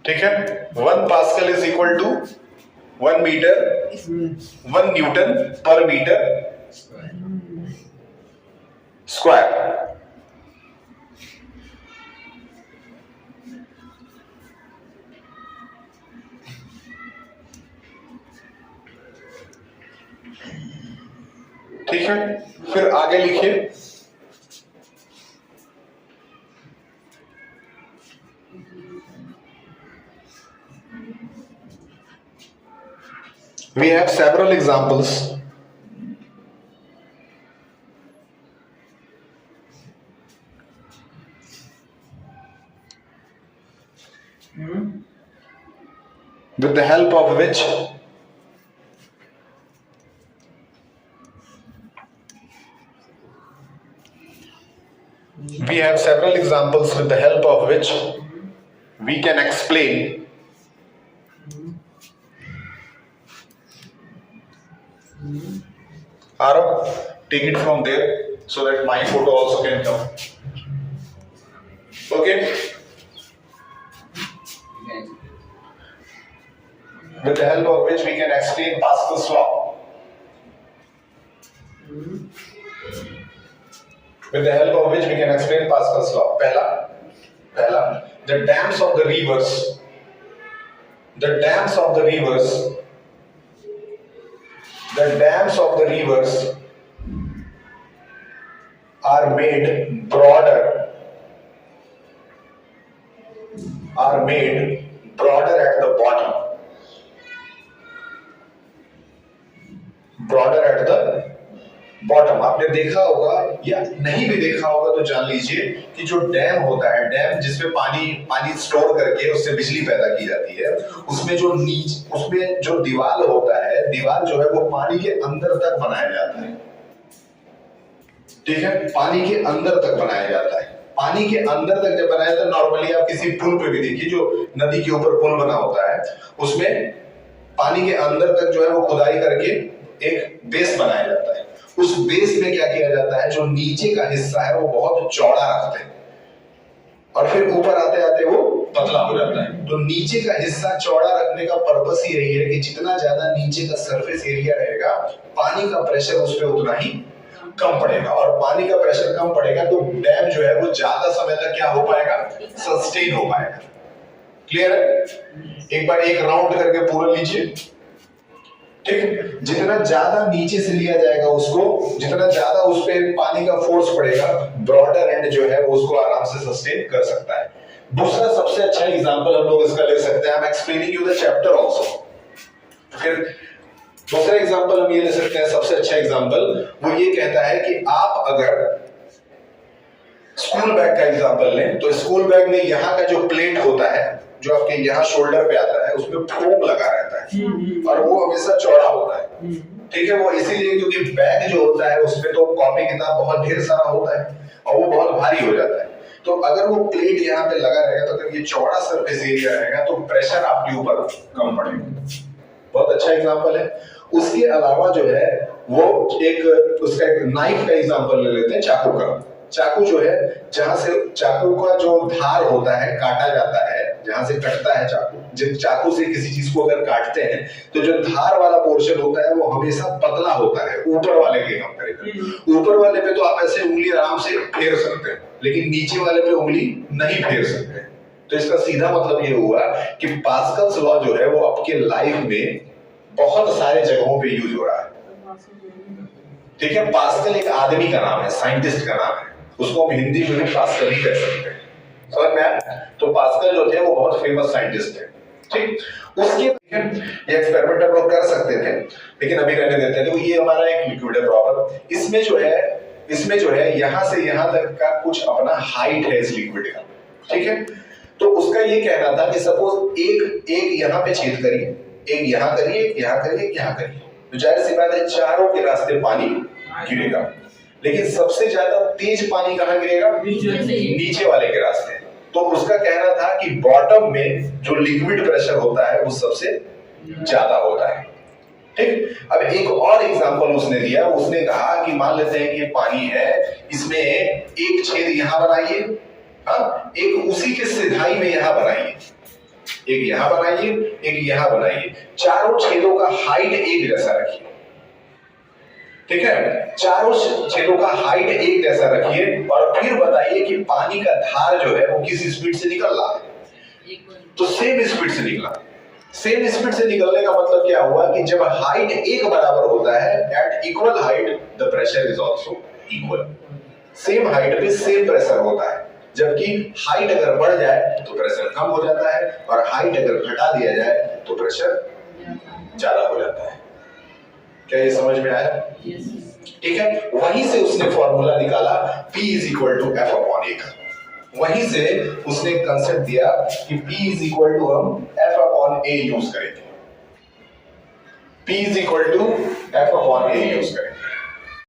ठीक है, 1 pascal is equal to 1 metre 1 newton per metre square. ठीक है, फिर आगे लिखिए, we have several examples with the help of which we have several examples with the help of which we can explain Arav, take it from there so that my photo also can come. Okay? With the help of which we can explain Pascal's law. With the help of which we can explain Pascal's law. Pehla, the dams of the rivers are made broader at the bottom. आपने देखा होगा या नहीं भी देखा होगा तो जान लीजिए कि जो डैम होता है, डैम जिसमें पानी स्टोर करके उससे बिजली पैदा की जाती है, उसमें जो दीवार होता है, दीवार जो है वो पानी के अंदर तक बनाया जाता है। ठीक है, पानी के अंदर तक बनाया जाता है। पानी के अंदर तक जब बनाया जाता है, नॉर्मली आप किसी पुल पे भी देखिए, जो नदी के ऊपर पुल बना होता है, उसमें पानी के अंदर तक जो है वो खुदाई करके एक बेस बनाया जाता है। उस बेस में क्या किया जाता है, जो नीचे का हिस्सा है वो बहुत चौड़ा रखते हैं और फिर ऊपर आते आते वो पतला हो जाता है। तो नीचे का हिस्सा चौड़ा रखने का पर्पस ही यही है कि जितना ज्यादा नीचे का सरफेस एरिया रहेगा, पानी का प्रेशर उस पर उतना ही कम पड़ेगा, और पानी का प्रेशर कम पड़ेगा तो डैम जो है वो ज्यादा समय तक क्या हो पाएगा, सस्टेन हो पाएगा। क्लियर है? एक बार एक राउंड करके पूरा लीजिए। ठीक, जितना ज्यादा नीचे से लिया जाएगा उसको, जितना ज्यादा उस पे पानी का फोर्स पड़ेगा, ब्रॉडर एंड जो है वो उसको आराम से सस्टेन कर सकता है। दूसरा सबसे अच्छा एग्जांपल हम लोग इसका ले सकते हैं, I am explaining you the chapter also. फिर दूसरा एग्जांपल हम ये ले सकते हैं, सबसे अच्छा एग्जांपल वो ये कहता है कि आप अगर स्कूल बैग का एग्जांपल लें तो स्कूल बैग में यहाँ का जो प्लेट होता है, जो आपके यहाँ शोल्डर पे आता है, उसमें फोम लगा रहता है और वो हमेशा चौड़ा होता है। ठीक है, वो इसीलिए क्योंकि बैग जो होता है उसमें तो कॉपी किताब बहुत ढेर सारा होता है और वो बहुत भारी हो जाता है। तो अगर वो प्लेट यहाँ पे लगा रहेगा तो अगर ये चौड़ा सरफेस एरिया रहेगा तो प्रेशर आपके ऊपर कम पड़ेगा। बहुत अच्छा एग्जांपल है। उसके अलावा जो है वो उसका एक नाइफ का एग्जांपल ले लेते हैं, चाकू का। चाकू जो है, जहां से चाकू का जो धार होता है, काटा जाता है, जहां से कटता है चाकू, जब चाकू से किसी चीज को अगर काटते हैं तो जो धार वाला पोर्शन होता है वो हमेशा पतला होता है ऊपर वाले के कंपैरिजन। ऊपर वाले पे तो आप ऐसे उंगली आराम से फेर सकते हैं, लेकिन नीचे वाले पे उंगली नहीं फेर सकते। तो इसका सीधा मतलब ये हुआ कि पास्कल्स लॉ जो है वो आपके लाइफ में बहुत सारे जगहों पे यूज हो रहा है। ठीक है, पास्कल एक आदमी का नाम है, साइंटिस्ट का नाम है, उसको हम हिंदी में भी पास्कल ही कह सकते हैं। समझ में आया? तो पास्कल जो थे वो बहुत फेमस साइंटिस्ट थे। ठीक, उसके ये एक्सपेरिमेंट हम लोग कर सकते थे, लेकिन अभी रहने देते हैं। तो ये हमारा एक लिक्विड है प्रॉपर, इसमें जो है यहाँ से यहाँ तक का कुछ अपना हाइट है इस लिक्विड का। ठीक है, तो उसका ये कहना था कि सपोज एक यहाँ पे छेद करिए, एक यहाँ करिए, एक यहाँ करिए, एक यहाँ करिए, तो जाहिर सी बात है चारों के रास्ते पानी गिरेगा, लेकिन सबसे ज्यादा तेज पानी कहाँ गिरेगा? नीचे वाले के रास्ते। तो उसका कहना था कि बॉटम में जो लिक्विड प्रेशर होता है वो सबसे ज्यादा होता है। ठीक, अब एक और एग्जांपल उसने दिया, उसने कहा कि मान लेते हैं कि पानी है, इसमें एक छेद यहां बनाइए, एक उसी के सिधाई में यहां बनाइए, एक यहां बनाइए, एक यहां बनाइए, चारों छेदों का हाइट एक जैसा रखिए। ठीक है, चारों छेदों का हाइट एक जैसा रखिए और फिर बताइए कि पानी का धार जो है वो किस स्पीड से निकल रहा है। तो सेम स्पीड से निकला। सेम स्पीड से निकलने का मतलब क्या हुआ कि जब हाइट एक बराबर होता है, at equal height the pressure is also equal. Same height पे सेम प्रेशर होता है, जबकि हाइट अगर बढ़ जाए तो प्रेशर कम हो जाता है और हाइट अगर घटा दिया जाए तो प्रेशर ज्यादा हो जाता है। क्या ये समझ में आया? ठीक है, वहीं से उसने फॉर्मूला निकाला P is equal to F upon A का। वहीं से उसने कंसेप्ट दिया कि P इज इक्वल टू हम एफ अपॉन ए यूज करेंगे। P is equal to F upon A use करेंगे।